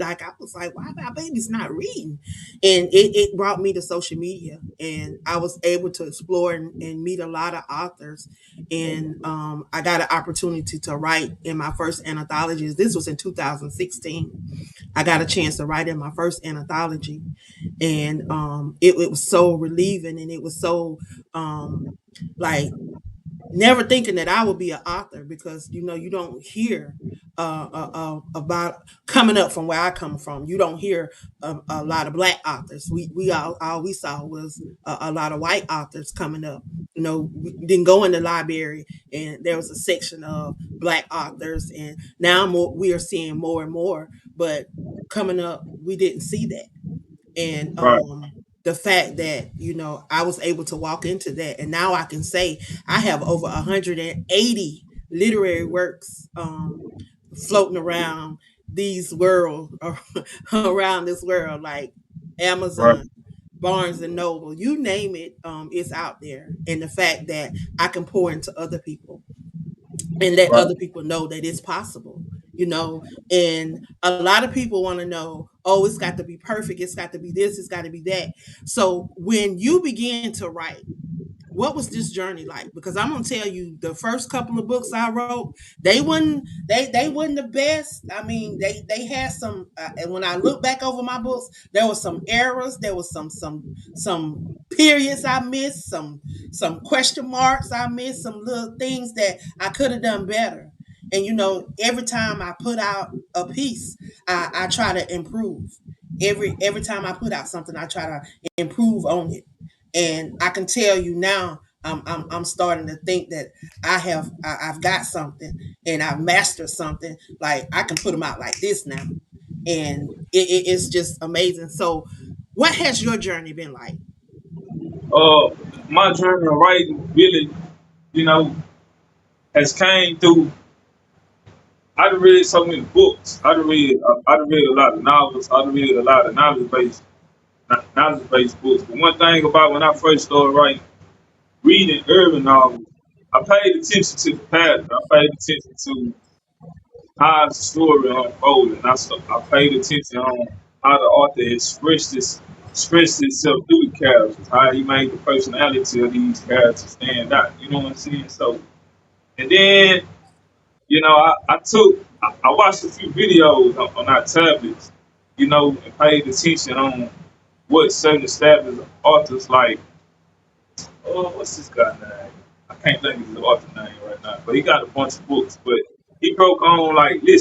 like I was like, why my baby's not reading? And it brought me to social media, and I was able to explore and meet a lot of authors. And I got an opportunity to write in my first anthology. This was in 2016. I got a chance to write in my first anthology, and it was so relieving, and it was so like never thinking that I would be an author, because you don't hear about coming up from where I come from. You don't hear a lot of black authors. We all we saw was a lot of white authors coming up. We didn't go in the library and there was a section of black authors, and now we are seeing more and more. But coming up, we didn't see that. And Right, the fact that I was able to walk into that, and now I can say I have over 180 literary works floating around these world around this world, like right, Amazon, Barnes and Noble, you name it, it's out there. And the fact that I can pour into other people and let right, other people know that it's possible, and a lot of people want to know, oh, it's got to be perfect, it's got to be this, it's got to be that. So when you begin to write, what was this journey like? Because I'm gonna tell you, the first couple of books I wrote, they wasn't the best. I mean, they had some. And when I look back over my books, there was some errors. There was some periods I missed. Some question marks I missed. Some little things that I could have done better. And every time I put out a piece, I try to improve. Every time I put out something, I try to improve on it. And I can tell you now, I'm starting to think that I've got something, and I've mastered something. Like I can put them out like this now, and it's just amazing. So, what has your journey been like? uh, my journey of writing really, you know, has came through. I done read so many books. I done read a lot of novels. I done read a lot of knowledge based books. But one thing about when I first started reading urban novels, I paid attention to the pattern. I paid attention to how the story unfolded. I paid attention on how the author expressed himself through the characters, how he made the personality of these characters stand out. You know what I'm saying? So, and then I watched a few videos on our tablets, and paid attention on what certain established authors like. Oh, what's this guy name? I can't think of his author name right now, but he got a bunch of books. But he broke on like listen.